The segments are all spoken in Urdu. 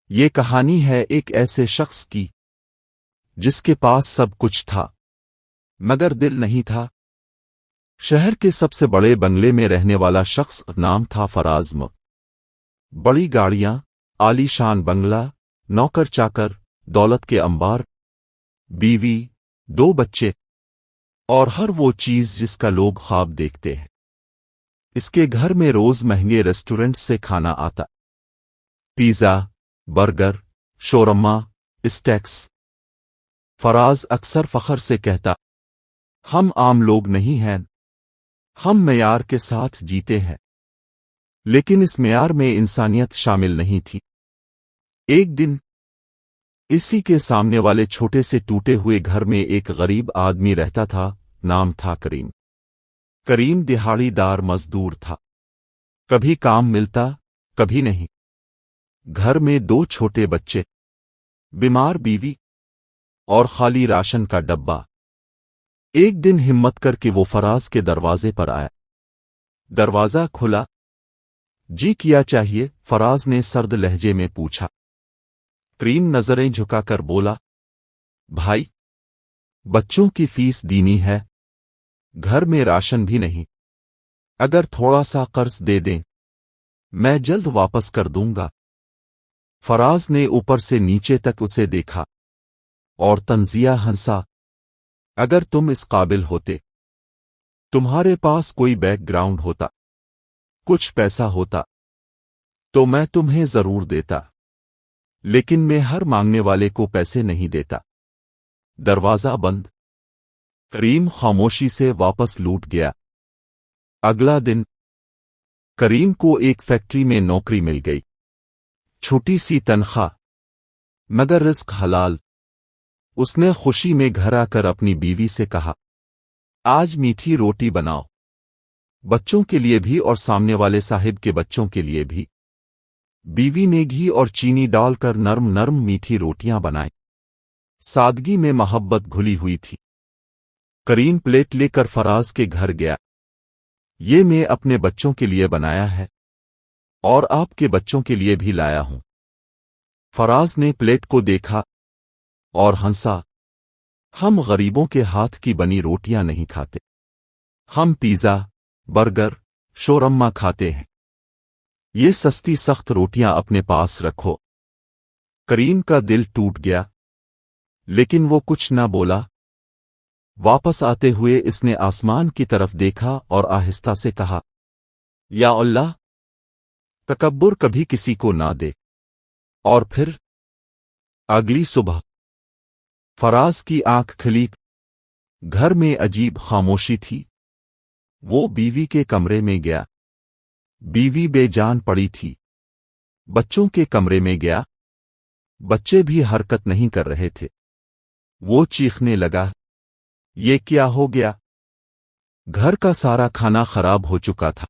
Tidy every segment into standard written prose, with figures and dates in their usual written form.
یہ کہانی ہے ایک ایسے شخص کی جس کے پاس سب کچھ تھا مگر دل نہیں تھا۔ شہر کے سب سے بڑے بنگلے میں رہنے والا شخص نام تھا فراز م۔ بڑی گاڑیاں، عالی شان بنگلہ، نوکر چاکر، دولت کے انبار، بیوی، 2 بچے اور ہر وہ چیز جس کا لوگ خواب دیکھتے ہیں۔ اس کے گھر میں روز مہنگے ریسٹورنٹ سے کھانا آتا، پیزا، برگر، شورما، اسٹیکس۔ فراز اکثر فخر سے کہتا، ہم عام لوگ نہیں ہیں، ہم معیار کے ساتھ جیتے ہیں۔ لیکن اس معیار میں انسانیت شامل نہیں تھی۔ ایک دن اسی کے سامنے والے چھوٹے سے ٹوٹے ہوئے گھر میں ایک غریب آدمی رہتا تھا، نام تھا کریم۔ کریم دہاڑی دار مزدور تھا، کبھی کام ملتا کبھی نہیں۔ گھر میں 2 چھوٹے بچے، بیمار بیوی اور خالی راشن کا ڈبہ۔ ایک دن ہمت کر کے وہ فراز کے دروازے پر آیا۔ دروازہ کھلا۔ جی کیا چاہیے؟ فراز نے سرد لہجے میں پوچھا۔ کریم نظریں جھکا کر بولا، بھائی، بچوں کی فیس دینی ہے، گھر میں راشن بھی نہیں، اگر تھوڑا سا قرض دے دیں میں جلد واپس کر دوں گا۔ فراز نے اوپر سے نیچے تک اسے دیکھا اور طنزیہ ہنسا، اگر تم اس قابل ہوتے، تمہارے پاس کوئی بیک گراؤنڈ ہوتا، کچھ پیسہ ہوتا، تو میں تمہیں ضرور دیتا، لیکن میں ہر مانگنے والے کو پیسے نہیں دیتا۔ دروازہ بند۔ کریم خاموشی سے واپس لوٹ گیا۔ اگلا دن کریم کو ایک فیکٹری میں نوکری مل گئی، چھوٹی سی تنخواہ مگر رزق حلال۔ اس نے خوشی میں گھر آ کر اپنی بیوی سے کہا، آج میٹھی روٹی بناؤ، بچوں کے لیے بھی اور سامنے والے صاحب کے بچوں کے لیے بھی۔ بیوی نے گھی اور چینی ڈال کر نرم نرم میٹھی روٹیاں بنائیں۔ سادگی میں محبت گھلی ہوئی تھی۔ کریم پلیٹ لے کر فراز کے گھر گیا۔ یہ میں اپنے بچوں کے لیے بنایا ہے اور آپ کے بچوں کے لیے بھی لایا ہوں۔ فراز نے پلیٹ کو دیکھا اور ہنسا، ہم غریبوں کے ہاتھ کی بنی روٹیاں نہیں کھاتے، ہم پیزا، برگر، شورما کھاتے ہیں۔ یہ سستی سخت روٹیاں اپنے پاس رکھو۔ کریم کا دل ٹوٹ گیا، لیکن وہ کچھ نہ بولا۔ واپس آتے ہوئے اس نے آسمان کی طرف دیکھا اور آہستہ سے کہا، یا اللہ، تکبر کبھی کسی کو نہ دے۔ اور پھر اگلی صبح فراز کی آنکھ کھلی، گھر میں عجیب خاموشی تھی۔ وہ بیوی کے کمرے میں گیا، بیوی بے جان پڑی تھی۔ بچوں کے کمرے میں گیا، بچے بھی حرکت نہیں کر رہے تھے۔ وہ چیخنے لگا، یہ کیا ہو گیا؟ گھر کا سارا کھانا خراب ہو چکا تھا۔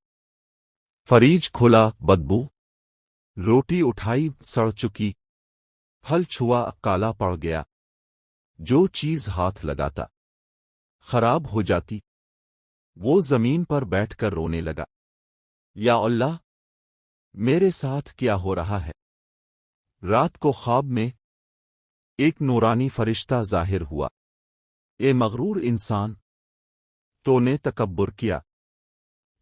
فریج کھولا، بدبو۔ روٹی اٹھائی، سڑ چکی۔ پھل چھوا، کالا پڑ گیا۔ جو چیز ہاتھ لگاتا خراب ہو جاتی۔ وہ زمین پر بیٹھ کر رونے لگا، یا اللہ، میرے ساتھ کیا ہو رہا ہے؟ رات کو خواب میں ایک نورانی فرشتہ ظاہر ہوا، اے مغرور انسان، تو نے تکبر کیا۔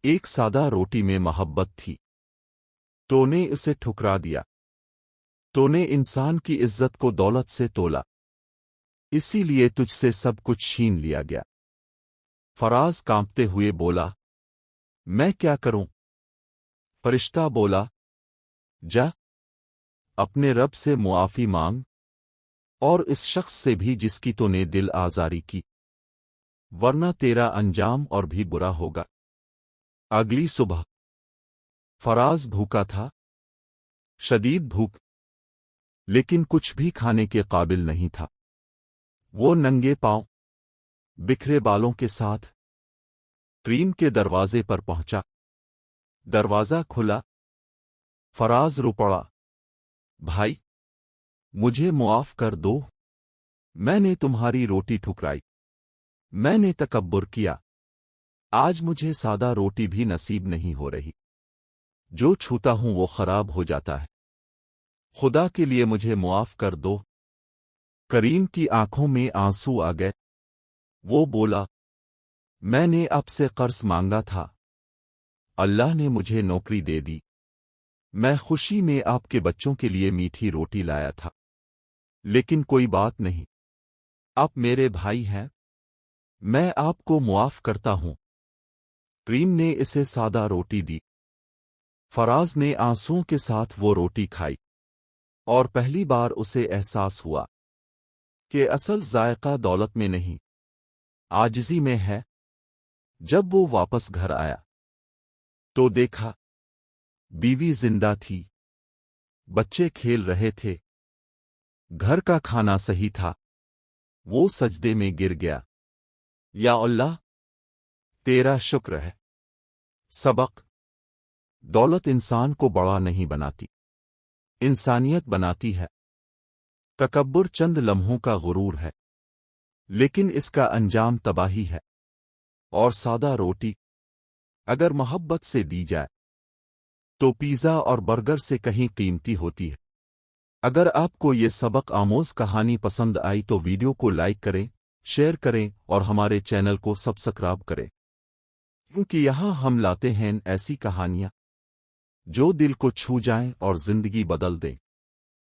ایک سادہ روٹی میں محبت تھی، تو نے اسے ٹھکرا دیا۔ تو نے انسان کی عزت کو دولت سے تولا، اسی لیے تجھ سے سب کچھ چھین لیا گیا۔ فراز کانپتے ہوئے بولا، میں کیا کروں؟ فرشتہ بولا، جا، اپنے رب سے معافی مانگ اور اس شخص سے بھی جس کی تو نے دل آزاری کی، ورنہ تیرا انجام اور بھی برا ہوگا۔ اگلی صبح فراز بھوکا تھا، شدید بھوک، لیکن کچھ بھی کھانے کے قابل نہیں تھا۔ وہ ننگے پاؤں، بکھرے بالوں کے ساتھ کریم کے دروازے پر پہنچا۔ دروازہ کھلا۔ فراز رو پڑا، بھائی، مجھے معاف کر دو، میں نے تمہاری روٹی ٹھکرائی، میں نے تکبر کیا، آج مجھے سادہ روٹی بھی نصیب نہیں ہو رہی، جو چھوتا ہوں وہ خراب ہو جاتا ہے۔ خدا کے لیے مجھے معاف کر دو۔ کریم کی آنکھوں میں آنسو آ گئے۔ وہ بولا، میں نے آپ سے قرض مانگا تھا، اللہ نے مجھے نوکری دے دی، میں خوشی میں آپ کے بچوں کے لیے میٹھی روٹی لایا تھا، لیکن کوئی بات نہیں، آپ میرے بھائی ہیں، میں آپ کو معاف کرتا ہوں۔ کریم نے اسے سادہ روٹی دی۔ فراز نے آنسوؤں کے ساتھ وہ روٹی کھائی، اور پہلی بار اسے احساس ہوا کہ اصل ذائقہ دولت میں نہیں، عاجزی میں ہے۔ جب وہ واپس گھر آیا تو دیکھا بیوی زندہ تھی، بچے کھیل رہے تھے، گھر کا کھانا صحیح تھا۔ وہ سجدے میں گر گیا، یا اللہ، تیرا شکر ہے۔ سبق: دولت انسان کو بڑا نہیں بناتی، انسانیت بناتی ہے۔ تکبر چند لمحوں کا غرور ہے، لیکن اس کا انجام تباہی ہے۔ اور سادہ روٹی اگر محبت سے دی جائے تو پیزا اور برگر سے کہیں قیمتی ہوتی ہے۔ اگر آپ کو یہ سبق آموز کہانی پسند آئی تو ویڈیو کو لائک کریں، شیئر کریں اور ہمارے چینل کو سبسکرائب کریں، کیونکہ یہاں ہم لاتے ہیں ایسی کہانیاں جو دل کو چھو جائیں اور زندگی بدل دیں۔